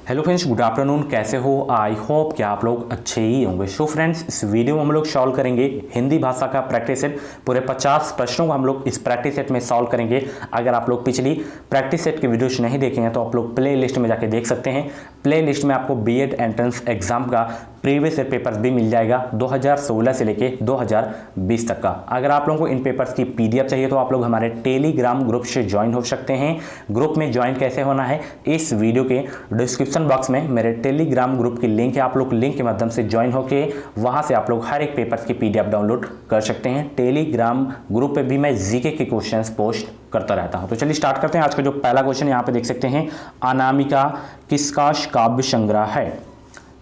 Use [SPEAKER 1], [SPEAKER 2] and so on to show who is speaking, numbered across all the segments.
[SPEAKER 1] Hello friends, good afternoon. कैसे हो? I hope कि आप लोग अच्छे ही होंगे। सो फ्रेंड्स, इस वीडियो में हम लोग सॉल्व करेंगे हिंदी भाषा का प्रैक्टिस सेट। पूरे 50 प्रश्नों को हम लोग इस प्रैक्टिस सेट में सॉल्व करेंगे। अगर आप लोग पिछली प्रैक्टिस सेट की वीडियोस नहीं देखे हैं तो आप लोग प्ले लिस्ट में जाके देख सकते हैं। प्ले लिस्ट में आपको बीएड एंट्रेंस एग्जाम का प्रीवियस ईयर पेपर्स भी मिल जाएगा 2016 से लेके 2020 तक का। अगर आप लोगों को इन पेपर्स की पीडीएफ चाहिए तो आप लोग हमारे टेलीग्राम ग्रुप से ज्वाइन हो सकते हैं। ग्रुप में ज्वाइन कैसे होना है, इस वीडियो के डिस्क्रिप्शन बॉक्स में मेरे टेलीग्राम ग्रुप की लिंक है। आप लोग लिंक के माध्यम से ज्वाइन होके वहां से आप लोग हर एक पेपर्स की पीडीएफ डाउनलोड कर सकते हैं। टेलीग्राम ग्रुप पे भी मैं जीके के क्वेश्चंस पोस्ट करता रहता हूं। तो चलिए स्टार्ट करते हैं। आज का जो पहला क्वेश्चन यहाँ पे देख सकते हैं, अनामिका किसका काव्य संग्रह है?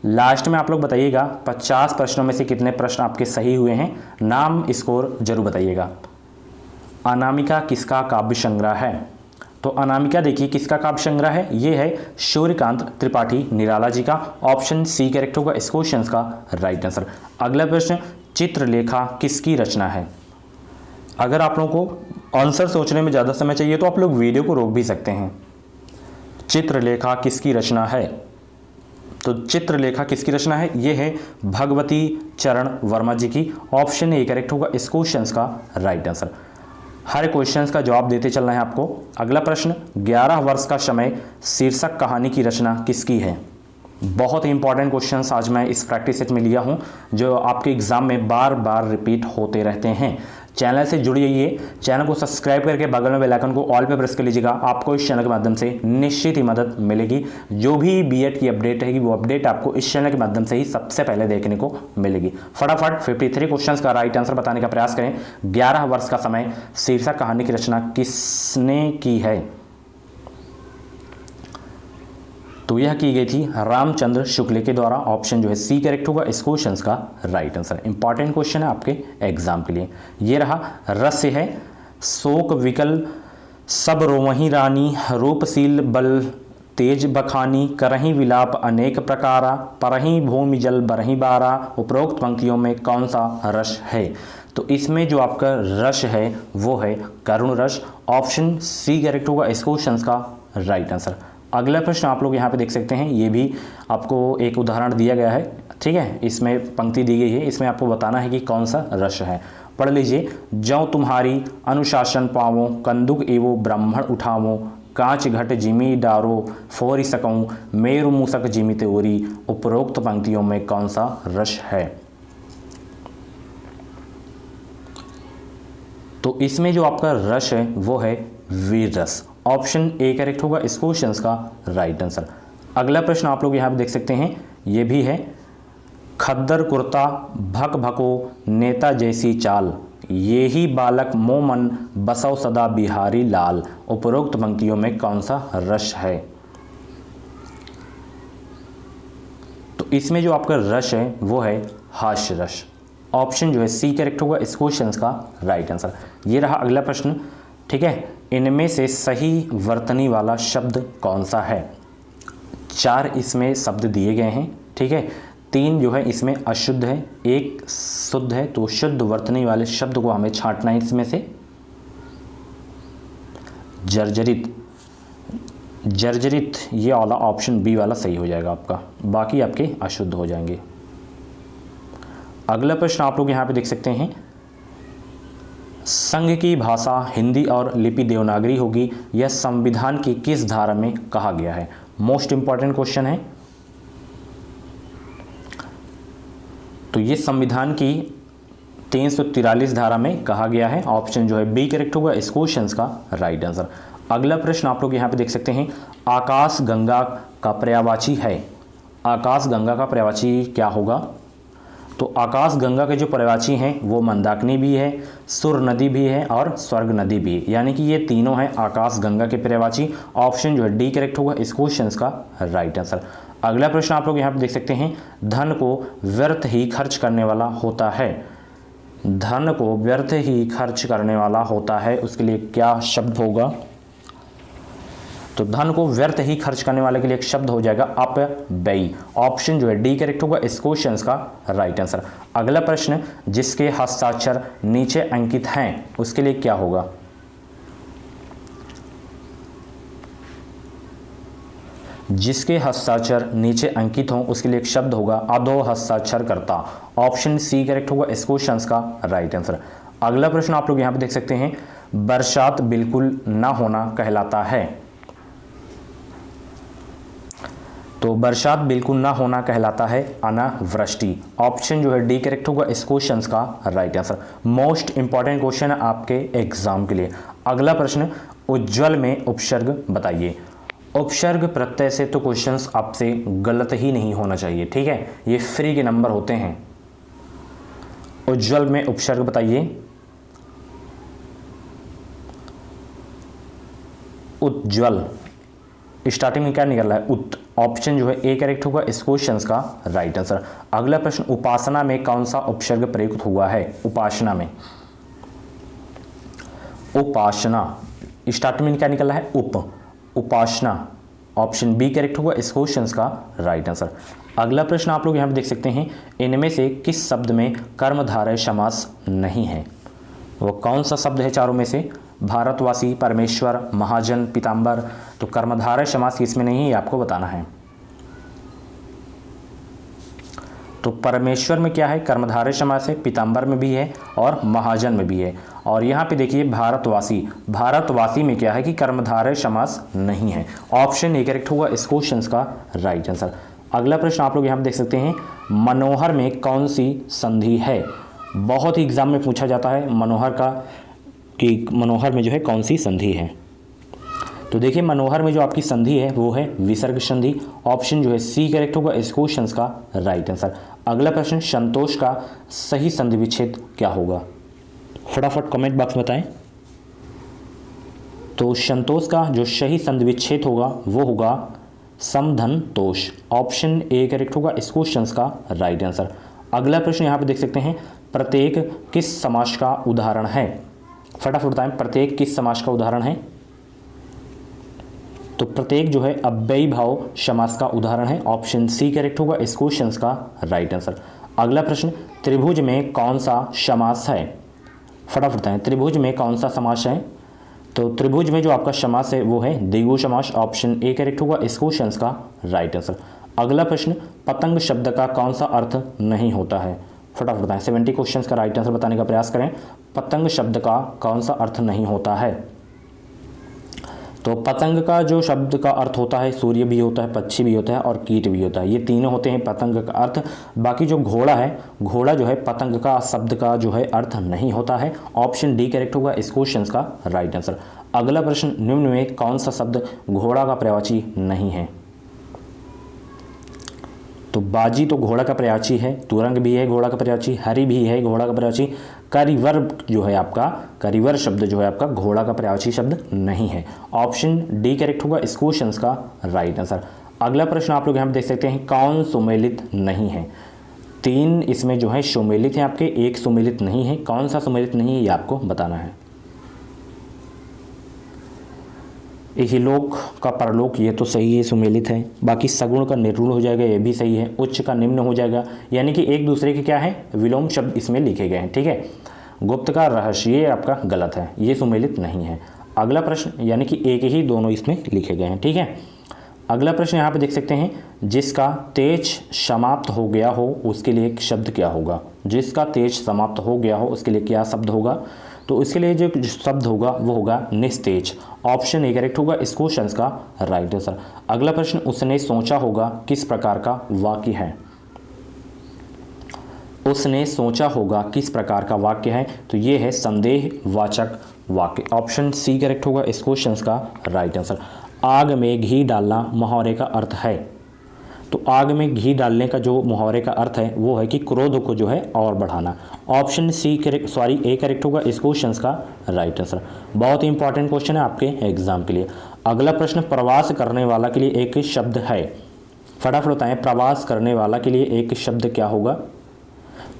[SPEAKER 1] लास्ट में आप लोग बताइएगा 50 प्रश्नों में से कितने प्रश्न आपके सही हुए हैं। नाम स्कोर जरूर बताइएगा। अनामिका किसका काव्य संग्रह है? तो अनामिका देखिए किसका काव्य संग्रह है, ये है सूर्यकांत त्रिपाठी निराला जी का। ऑप्शन सी करेक्ट होगा इस क्वेश्चन का राइट आंसर। अगला प्रश्न, चित्रलेखा किसकी रचना है? अगर आप लोगों को आंसर सोचने में ज़्यादा समय चाहिए तो आप लोग वीडियो को रोक भी सकते हैं। चित्रलेखा किसकी रचना है? तो चित्रलेखा किसकी रचना है, ये है भगवती चरण वर्मा जी की। ऑप्शन ए करेक्ट होगा इस क्वेश्चन का राइट आंसर। हर क्वेश्चन का जवाब देते चलना है आपको। अगला प्रश्न, 11 वर्ष का समय शीर्षक कहानी की रचना किसकी है? बहुत ही इंपॉर्टेंट क्वेश्चन आज मैं इस प्रैक्टिस सेट में लिया हूं जो आपके एग्जाम में बार बार रिपीट होते रहते हैं। चैनल से जुड़िए, चैनल को सब्सक्राइब करके बगल में बेल आइकन को ऑल पे प्रेस कर लीजिएगा। आपको इस चैनल के माध्यम से निश्चित ही मदद मिलेगी। जो भी बीएड की अपडेट रहेगी वो अपडेट आपको इस चैनल के माध्यम से ही सबसे पहले देखने को मिलेगी। फटाफट 53 क्वेश्चंस का राइट आंसर बताने का प्रयास करें। 11 वर्ष का समय शीर्षक कहानी की रचना किसने की है? तो यह की गई थी रामचंद्र शुक्ल के द्वारा। ऑप्शन जो है सी करेक्ट होगा इस क्वेश्चन का राइट आंसर। इंपॉर्टेंट क्वेश्चन है आपके एग्जाम के लिए। ये रहा रस्य है, शोक विकल सब रोमही रानी, रूपशील बल तेज बखानी, करही विलाप अनेक प्रकारा, परही भूमि जल बरही बारा। उपरोक्त पंक्तियों में कौन सा रस है? तो इसमें जो आपका रस है वो है करुण रस। ऑप्शन सी करेक्ट होगा इस क्वेश्चन का राइट आंसर। अगला प्रश्न आप लोग यहाँ पे देख सकते हैं, ये भी आपको एक उदाहरण दिया गया है, ठीक है। इसमें पंक्ति दी गई है, इसमें आपको बताना है कि कौन सा रस है। पढ़ लीजिए। जौ तुम्हारी अनुशासन पावो, कंदुक एवो ब्राह्मण उठावो, कांच घट जिमी डारो, फोरी सकऊं, मेरु मूसक जिमी त्योरी। उपरोक्त पंक्तियों में कौन सा रस है? तो इसमें जो आपका रस है वो है वीर रस। ऑप्शन ए करेक्ट होगा इस क्वेश्चन का राइट आंसर। अगला प्रश्न आप लोग यहाँ पे देख सकते हैं, ये भी है, खद्दर कुर्ता भक भको नेता जैसी चाल, ये ही बालक मोमन बसव सदा बिहारी लाल। उपरोक्त पंक्तियों में कौन सा रस है? तो इसमें जो आपका रस है वो है हास्य रस। ऑप्शन जो है सी करेक्ट होगा इस क्वेश्चन का राइट आंसर। ये रहा अगला प्रश्न, ठीक है। इनमें से सही वर्तनी वाला शब्द कौन सा है? 4 इसमें शब्द दिए गए हैं, ठीक है। 3 जो है इसमें अशुद्ध है, 1 शुद्ध है। तो शुद्ध वर्तनी वाले शब्द को हमें छांटना है इसमें से। जर्जरित, जर्जरित ये वाला ऑप्शन बी वाला सही हो जाएगा आपका, बाकी आपके अशुद्ध हो जाएंगे। अगला प्रश्न आप लोग यहाँ पे देख सकते हैं, संघ की भाषा हिंदी और लिपि देवनागरी होगी, यह संविधान की किस धारा में कहा गया है? मोस्ट इंपॉर्टेंट क्वेश्चन है। तो ये संविधान की 343 धारा में कहा गया है। ऑप्शन जो है बी करेक्ट होगा इस क्वेश्चन का राइट आंसर। अगला प्रश्न आप लोग यहाँ पे देख सकते हैं, आकाश गंगा का पर्यायवाची है। आकाश गंगा का पर्यायवाची क्या होगा? तो आकाश गंगा के जो पर्यायवाची हैं वो मंदाकिनी भी है, सुर नदी भी है और स्वर्ग नदी भी है, यानी कि ये तीनों हैं आकाश गंगा के पर्यायवाची। ऑप्शन जो है डी करेक्ट होगा इस क्वेश्चन का राइट आंसर। अगला प्रश्न आप लोग यहाँ पे देख सकते हैं, धन को व्यर्थ ही खर्च करने वाला होता है। धन को व्यर्थ ही खर्च करने वाला होता है, उसके लिए क्या शब्द होगा? तो धन को व्यर्थ ही खर्च करने वाले के लिए एक शब्द हो जाएगा अपव्ययी। ऑप्शन जो है डी करेक्ट होगा इस क्वेश्चन का राइट आंसर। अगला प्रश्न, जिसके हस्ताक्षर नीचे अंकित हैं उसके लिए क्या होगा? जिसके हस्ताक्षर नीचे अंकित हों उसके लिए एक शब्द होगा अधो हस्ताक्षरकर्ता। ऑप्शन सी करेक्ट होगा इस क्वेश्चन का राइट आंसर। अगला प्रश्न आप लोग यहाँ पे देख सकते हैं, बरसात बिल्कुल ना होना कहलाता है। तो बरसात बिल्कुल ना होना कहलाता है अनावृष्टि। ऑप्शन जो है डी करेक्ट होगा इस क्वेश्चन का right answer. Most important question है आपके एग्जाम के लिए। अगला प्रश्न, उज्ज्वल में उपसर्ग बताइए। उपसर्ग प्रत्यय से तो क्वेश्चंस आपसे गलत ही नहीं होना चाहिए, ठीक है, ये फ्री के नंबर होते हैं। उज्ज्वल में उपसर्ग बताइए। उज्ज्वल स्टार्टिंग में क्या निकल रहा है, उत। ऑप्शन जो है ए करेक्ट होगा इस क्वेश्चन का राइट आंसर। अगला प्रश्न, उपासना में कौन सा उपसर्ग प्रयुक्त हुआ है। उपासना में, उपासना स्टार्टिंग में क्या निकल रहा है, उप। उपासना ऑप्शन बी करेक्ट होगा इस क्वेश्चन का राइट आंसर। अगला प्रश्न आप लोग यहाँ पे देख सकते हैं, इनमें से किस शब्द में कर्मधारय समास नहीं है। वो कौन सा शब्द है चारों में से, भारतवासी, परमेश्वर, महाजन, पीताम्बर। तो कर्मधारय समास किसमें नहीं है ये आपको बताना है। तो परमेश्वर में क्या है, कर्मधारय समास है, पीताम्बर में भी है और महाजन में भी है। और यहाँ पे देखिए भारतवासी, भारतवासी में क्या है कि कर्मधारय समास नहीं है। ऑप्शन ए करेक्ट होगा इस क्वेश्चन का राइट आंसर। अगला प्रश्न आप लोग यहाँ पे देख सकते हैं, मनोहर में कौन सी संधि है। बहुत ही एग्जाम में पूछा जाता है मनोहर का, कि मनोहर में जो है कौन सी संधि है। तो देखिए मनोहर में जो आपकी संधि है वो है विसर्ग संधि। ऑप्शन जो है सी करेक्ट होगा इस क्वेश्चन का राइट आंसर। अगला प्रश्न, संतोष का सही संधि विच्छेद क्या होगा। फटाफट कमेंट बॉक्स बताएं। तो संतोष का जो सही संधि विच्छेद होगा वो होगा समधन तोष। ऑप्शन ए करेक्ट होगा इस क्वेश्चन का राइट आंसर। अगला प्रश्न यहाँ पे देख सकते हैं, प्रत्येक किस समास का उदाहरण है। फटाफट बताएं, प्रत्येक किस समास का उदाहरण है। तो प्रत्येक जो है अव्ययी भाव समास का उदाहरण है। ऑप्शन सी करेक्ट होगा इस क्वेश्चन का राइट आंसर। अगला प्रश्न, त्रिभुज में कौन सा समास है। फटाफट बताएं, त्रिभुज में कौन सा समास है। तो त्रिभुज में जो आपका समास है वो है द्विगु समास। ऑप्शन ए करेक्ट होगा इस क्वेश्चन का राइट आंसर। अगला प्रश्न, पतंग शब्द का कौन सा अर्थ नहीं होता है। फटाफट बताएं, 70 क्वेश्चन का राइट आंसर बताने का प्रयास करें। पतंग शब्द का कौन सा अर्थ नहीं होता है। तो पतंग का जो शब्द का अर्थ होता है, सूर्य भी होता है, पक्षी भी होता है और कीट भी होता है, ये तीनों होते हैं पतंग का अर्थ। बाकी जो घोड़ा है, घोड़ा जो है पतंग का शब्द का जो है अर्थ नहीं होता है। ऑप्शन डी करेक्ट होगा इस क्वेश्चन का राइट आंसर। अगला प्रश्न, निम्न में कौन सा शब्द घोड़ा का पर्यायवाची नहीं है। तो बाजी तो घोड़ा का पर्यायवाची है, तुरंग भी है घोड़ा का पर्यायवाची, हरि भी है घोड़ा का पर्यायवाची, करिवर जो है आपका, करिवर शब्द जो है आपका घोड़ा का पर्यायवाची शब्द नहीं है। ऑप्शन डी करेक्ट होगा इस क्वेश्चन का राइट आंसर। अगला प्रश्न आप लोग यहाँ पे देख सकते हैं, कौन सुमेलित नहीं है। 3 इसमें जो है सुमेलित है आपके, 1 सुमेलित नहीं है। कौन सा सुमेलित नहीं है ये आपको बताना है। इहलोक का परलोक ये तो सही है, सुमेलित है। बाकी सगुण का निर्गुण हो जाएगा, ये भी सही है। उच्च का निम्न हो जाएगा, यानी कि एक दूसरे के क्या है, विलोम शब्द इसमें लिखे गए हैं, ठीक है। गुप्त का रहस्य ये आपका गलत है, ये सुमेलित नहीं है। अगला प्रश्न, यानी कि एक ही दोनों इसमें लिखे गए हैं, ठीक है। अगला प्रश्न यहाँ पे देख सकते हैं, जिसका तेज समाप्त हो गया हो उसके लिए एक शब्द क्या होगा। जिसका तेज समाप्त हो गया हो उसके लिए क्या शब्द होगा। तो इसके लिए जो शब्द होगा वो होगा निस्तेज। ऑप्शन ए करेक्ट होगा इस क्वेश्चन का राइट आंसर। अगला प्रश्न, उसने सोचा होगा किस प्रकार का वाक्य है। उसने सोचा होगा किस प्रकार का वाक्य है। तो ये है संदेहवाचक वाक्य। ऑप्शन सी करेक्ट होगा इस क्वेश्चन का राइट आंसर। आग में घी डालना मुहावरे का अर्थ है। तो आग में घी डालने का जो मुहावरे का अर्थ है वो है कि क्रोध को जो है और बढ़ाना। Option C correct A correct होगा इस क्वेश्चन का राइट आंसर। बहुत ही इंपॉर्टेंट क्वेश्चन है आपके एग्जाम के लिए। अगला प्रश्न, प्रवास करने वाला के लिए एक शब्द है। फटाफट बताएं, प्रवास करने वाला के लिए एक शब्द क्या होगा।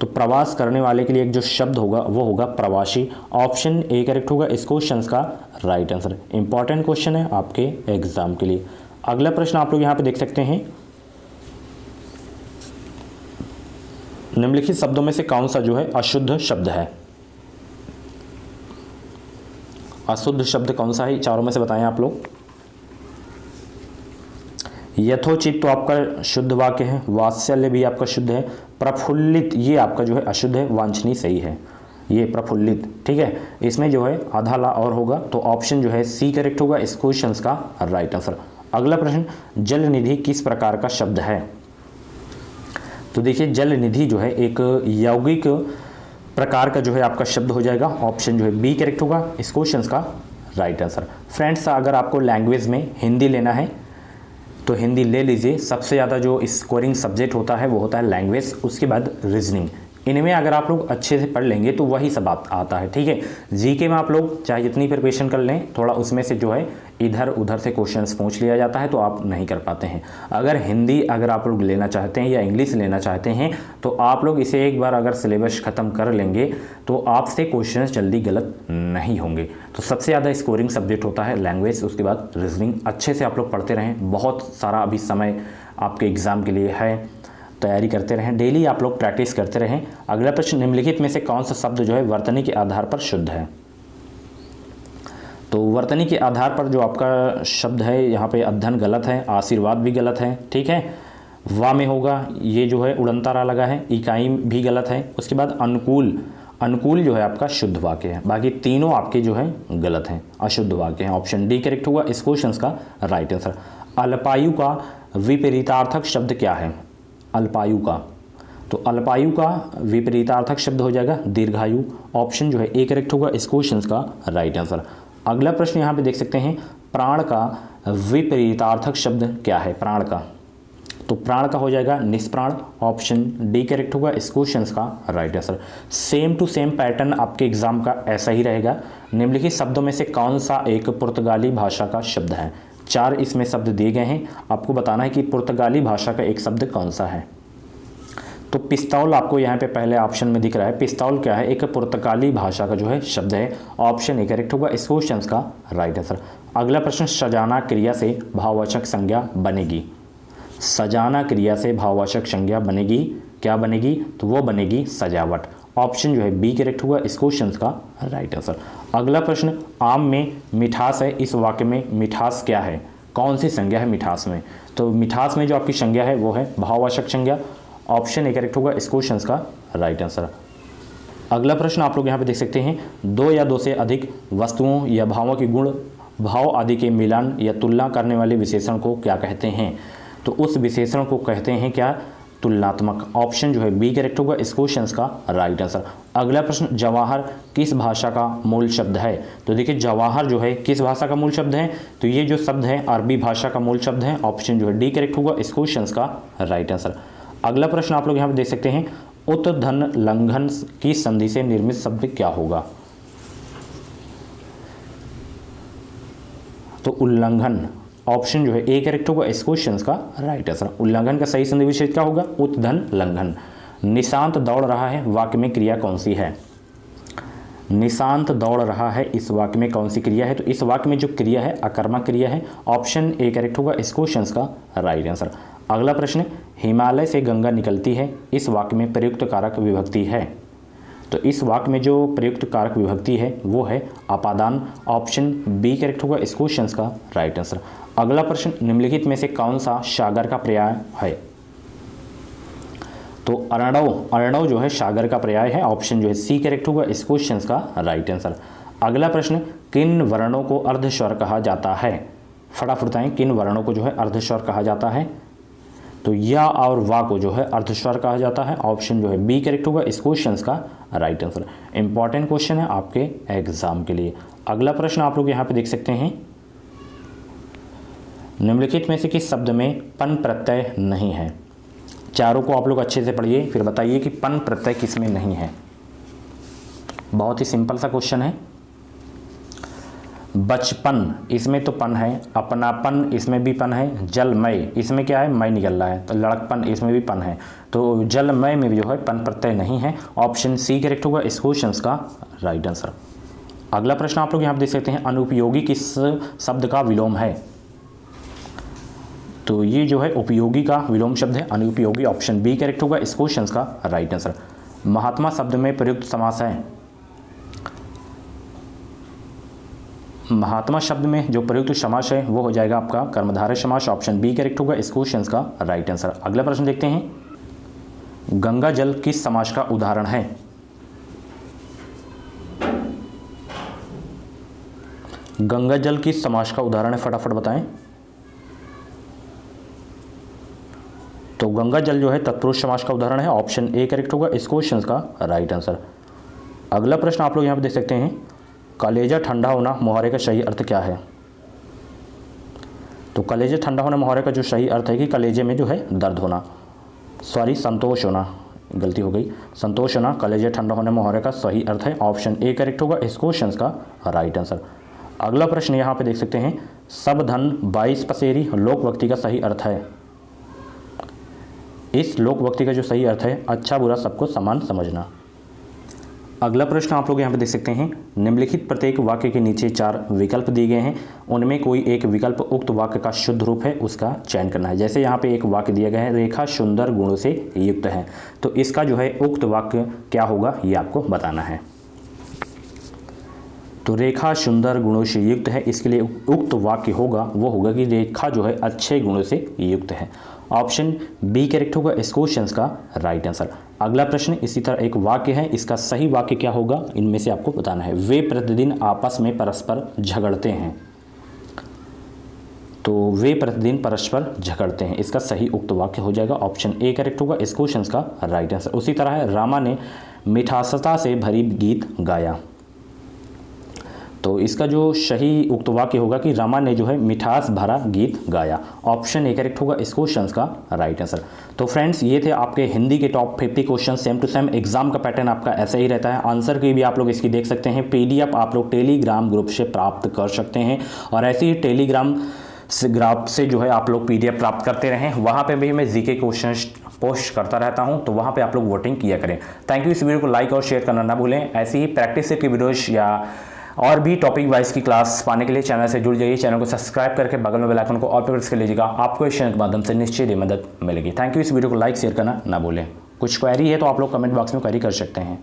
[SPEAKER 1] तो प्रवास करने वाले के लिए एक जो शब्द होगा वो होगा प्रवासी। ऑप्शन ए करेक्ट होगा इस क्वेश्चन का राइट आंसर। इंपॉर्टेंट क्वेश्चन है आपके एग्जाम के लिए। अगला प्रश्न आप लोग यहाँ पे देख सकते हैं, निम्नलिखित शब्दों में से कौन सा जो है अशुद्ध शब्द है। अशुद्ध शब्द कौन सा है, चारों में से बताएं आप लोग। यथोचित तो आपका शुद्ध वाक्य है, वात्सल्य भी आपका शुद्ध है, प्रफुल्लित ये आपका जो है अशुद्ध है, वांछनीय सही है, ये प्रफुल्लित, ठीक है। इसमें जो है आधा ला और होगा, तो ऑप्शन जो है सी करेक्ट होगा इस क्वेश्चन का राइट आंसर। अगला प्रश्न, जल निधि किस प्रकार का शब्द है? तो देखिए जल निधि जो है एक यौगिक प्रकार का जो है आपका शब्द हो जाएगा, ऑप्शन जो है बी करेक्ट होगा इस क्वेश्चन का राइट आंसर। फ्रेंड्स अगर आपको लैंग्वेज में हिंदी लेना है तो हिंदी ले लीजिए, सबसे ज़्यादा जो स्कोरिंग सब्जेक्ट होता है वो होता है लैंग्वेज, उसके बाद रीजनिंग। इनमें अगर आप लोग अच्छे से पढ़ लेंगे तो वही सब आता है, ठीक है। जीके में आप लोग चाहे जितनी प्रिपरेशन कर लें, थोड़ा उसमें से जो है इधर उधर से क्वेश्चंस पूछ लिया जाता है तो आप नहीं कर पाते हैं। अगर हिंदी अगर आप लोग लेना चाहते हैं या इंग्लिश लेना चाहते हैं तो आप लोग इसे एक बार अगर सिलेबस ख़त्म कर लेंगे तो आपसे क्वेश्चंस जल्दी गलत नहीं होंगे। तो सबसे ज़्यादा स्कोरिंग सब्जेक्ट होता है लैंग्वेज, उसके बाद रीजनिंग। अच्छे से आप लोग पढ़ते रहें, बहुत सारा अभी समय आपके एग्ज़ाम के लिए है, तैयारी करते रहें, डेली आप लोग प्रैक्टिस करते रहें। अगला प्रश्न, निम्नलिखित में से कौन सा शब्द जो है वर्तनी के आधार पर शुद्ध है? तो वर्तनी के आधार पर जो आपका शब्द है यहाँ पे अध्ययन गलत है, आशीर्वाद भी गलत है, ठीक है। वा में होगा, ये जो है उड़नतारा लगा है, इकाई भी गलत है। उसके बाद अनुकूल, अनुकूल जो है आपका शुद्ध वाक्य है, बाकी तीनों आपके जो है गलत हैं, अशुद्ध वाक्य हैं। ऑप्शन डी करेक्ट होगा इस क्वेश्चन का राइट आंसर। अल्पायु का विपरीतार्थक शब्द क्या है? अल्पायु का, तो अल्पायु का विपरीतार्थक शब्द हो जाएगा दीर्घायु, ऑप्शन जो है ए करेक्ट होगा इस क्वेश्चन का राइट आंसर। अगला प्रश्न यहाँ पे देख सकते हैं, प्राण का विपरीतार्थक शब्द क्या है? प्राण का, तो प्राण का हो जाएगा निष्प्राण, ऑप्शन डी करेक्ट होगा इस क्वेश्चन का right answer. Same to same pattern आपके एग्जाम का ऐसा ही रहेगा। निम्नलिखित शब्दों में से कौन सा एक पुर्तगाली भाषा का शब्द है? 4 इसमें शब्द दिए गए हैं, आपको बताना है कि पुर्तगाली भाषा का एक शब्द कौन सा है। तो पिस्तौल आपको यहाँ पे पहले ऑप्शन में दिख रहा है, पिस्तौल क्या है? एक पुर्तगाली भाषा का जो है शब्द है, ऑप्शन ए करेक्ट होगा इस क्वेश्चन का राइट आंसर। अगला प्रश्न, सजाना क्रिया से भाववाचक संज्ञा बनेगी? सजाना क्रिया से भाववाचक संज्ञा बनेगी, क्या बनेगी? तो वो बनेगी सजावट, ऑप्शन जो है बी करेक्ट होगा इस क्वेश्चन का राइट आंसर। अगला प्रश्न, आम में मिठास है, इस वाक्य में मिठास क्या है? कौन सी संज्ञा है मिठास में? तो मिठास में जो आपकी संज्ञा है वो है भाववाचक संज्ञा, ऑप्शन ए करेक्ट होगा इस क्वेश्चन का राइट आंसर। अगला प्रश्न आप लोग यहाँ पे देख सकते हैं, 2 या 2 से अधिक वस्तुओं या भावों के गुण, भाव आदि के मिलान या तुलना करने वाले विशेषण को क्या कहते हैं? तो उस विशेषण को कहते हैं क्या? तुलनात्मक, ऑप्शन जो है बी करेक्ट होगा इस क्वेश्चन का राइट आंसर। अगला प्रश्न, जवाहर किस भाषा का मूल शब्द है? तो देखिए जवाहर जो है किस भाषा का मूल शब्द है? तो ये जो शब्द है अरबी भाषा का मूल शब्द है, ऑप्शन जो है डी करेक्ट होगा इस क्वेश्चन का राइट आंसर। अगला प्रश्न आप लोग यहाँ पे देख सकते हैं, उत्धन लंघन की संधि से निर्मित शब्द क्या होगा? तो उल्लंघन, ऑप्शन जो है ए करेक्ट होगा इस क्वेश्चन का राइट आंसर। उल्लंघन का सही संधि विशेष क्या होगा? उत्धन लंघन। निशांत दौड़ रहा है, वाक्य में क्रिया कौन सी है? निशांत दौड़ रहा है, इस वाक्य में कौन सी क्रिया है? तो इस वाक्य में जो क्रिया है अकर्मक क्रिया है, ऑप्शन ए करेक्ट होगा इस क्वेश्चन का राइट आंसर। अगला प्रश्न, हिमालय से गंगा निकलती है, इस वाक्य में प्रयुक्त कारक विभक्ति है? तो इस वाक्य में जो प्रयुक्त कारक विभक्ति है वो है अपादान, ऑप्शन बी करेक्ट होगा इस क्वेश्चन का राइट आंसर। अगला प्रश्न, निम्नलिखित में से कौन सा सागर का पर्याय है? तो अर्णव, अर्णव जो है सागर का पर्याय है, ऑप्शन जो है सी करेक्ट होगा इस क्वेश्चन का राइट आंसर। अगला प्रश्न, किन वर्णों को अर्धस्वर कहा जाता है? फटाफट बताएं, किन वर्णों को जो है अर्धस्वर कहा जाता है? तो या और वा को जो है अर्धस्वर कहा जाता है, ऑप्शन जो है बी करेक्ट होगा इस क्वेश्चन का राइट आंसर। इंपॉर्टेंट क्वेश्चन है आपके एग्जाम के लिए। अगला प्रश्न आप लोग यहाँ पे देख सकते हैं, निम्नलिखित में से किस शब्द में पन प्रत्यय नहीं है? चारों को आप लोग अच्छे से पढ़िए, फिर बताइए कि पन प्रत्यय किस में नहीं है। बहुत ही सिंपल सा क्वेश्चन है। बचपन, इसमें तो पन है, अपनापन इसमें भी पन है, जलमय इसमें क्या है? मय निकल रहा है, तो लड़कपन इसमें भी पन है, तो जलमय में भी जो है पन प्रत्यय नहीं है, ऑप्शन सी करेक्ट होगा इस क्वेश्चन का राइट आंसर। अगला प्रश्न आप लोग यहाँ पे देख सकते हैं, अनुपयोगी किस शब्द का विलोम है? तो ये जो है उपयोगी का विलोम शब्द है, अनुपयोगी, ऑप्शन बी करेक्ट होगा इस क्वेश्चन का राइट आंसर। महात्मा शब्द में प्रयुक्त समास है? महात्मा शब्द में जो प्रयुक्त समास है वो हो जाएगा आपका कर्मधारय समास। ऑप्शन बी करेक्ट होगा इस क्वेश्चन का राइट आंसर। अगला प्रश्न देखते हैं, गंगा जल किस समास का उदाहरण है? गंगा जल किस समास का उदाहरण है, फटाफट बताएं। तो गंगा जल जो है तत्पुरुष समास का उदाहरण है। ऑप्शन ए करेक्ट होगा इस क्वेश्चन का राइट आंसर। अगला प्रश्न आप लोग यहाँ पे देख सकते हैं, कलेजा ठंडा होना मुहावरे का सही अर्थ क्या है? तो कलेजा ठंडा होना मुहावरे का जो सही अर्थ है कि कलेजे में जो है दर्द होना, सॉरी संतोष होना, गलती हो गई, संतोष होना कलेजा ठंडा होने मुहावरे का सही अर्थ है। ऑप्शन ए करेक्ट होगा इस क्वेश्चन का राइट आंसर। अगला प्रश्न यहाँ पे देख सकते हैं, सब धन 22 पसेरी लोकवक्ति का सही अर्थ है। इस लोकवक्ति का जो सही अर्थ है, अच्छा बुरा सबको समान समझना। अगला प्रश्न आप लोग यहाँ पे देख सकते हैं, निम्नलिखित प्रत्येक वाक्य के नीचे 4 विकल्प दिए गए हैं, उनमें कोई एक विकल्प उक्त वाक्य का शुद्ध रूप है, उसका चयन करना है। जैसे यहाँ पे एक वाक्य दिया गया है, रेखा सुंदर गुणों से युक्त है, तो इसका जो है उक्त वाक्य क्या होगा ये आपको बताना है। तो रेखा सुंदर गुणों से युक्त है, इसके लिए उक्त वाक्य होगा वो होगा कि रेखा जो है अच्छे गुणों से युक्त है। ऑप्शन बी करेक्ट होगा इस क्वेश्चन का राइट आंसर। अगला प्रश्न इसी तरह एक वाक्य है, इसका सही वाक्य क्या होगा इनमें से आपको बताना है। वे प्रतिदिन आपस में परस्पर झगड़ते हैं, तो वे प्रतिदिन परस्पर झगड़ते हैं, इसका सही उक्त वाक्य हो जाएगा। ऑप्शन ए करेक्ट होगा इस क्वेश्चन का राइट आंसर। उसी तरह है, रामा ने मिठासता से भरी गीत गाया, तो इसका जो सही उक्त वाक्य होगा कि रामा ने जो है मिठास भरा गीत गाया। ऑप्शन ए करेक्ट होगा इस क्वेश्चन का राइट आंसर। तो फ्रेंड्स ये थे आपके हिंदी के top 50 question. Same to same exam का पैटर्न आपका ऐसा ही रहता है। आंसर की भी आप लोग इसकी देख सकते हैं, पीडीएफ आप लोग टेलीग्राम ग्रुप से प्राप्त कर सकते हैं, और ऐसे ही टेलीग्राम ग्रुप से जो है आप लोग पीडीएफ प्राप्त करते रहें। वहाँ पे भी मैं जीके क्वेश्चन पोस्ट करता रहता हूँ, तो वहाँ पे आप लोग वोटिंग किया करें। Thank you. इस वीडियो को लाइक और शेयर करना ना भूलें। ऐसी ही प्रैक्टिस सेट की वीडियोज या और भी टॉपिक वाइज की क्लास पाने के लिए चैनल से जुड़ जाइए। चैनल को सब्सक्राइब करके बगल में बेल आइकन को ऑल पे प्रेस कर लीजिएगा, आपको इस चैनल के माध्यम से निश्चित ही मदद मिलेगी। Thank you. इस वीडियो को लाइक शेयर करना ना भूलें। कुछ क्वेरी है तो आप लोग कमेंट बॉक्स में क्वेरी कर सकते हैं।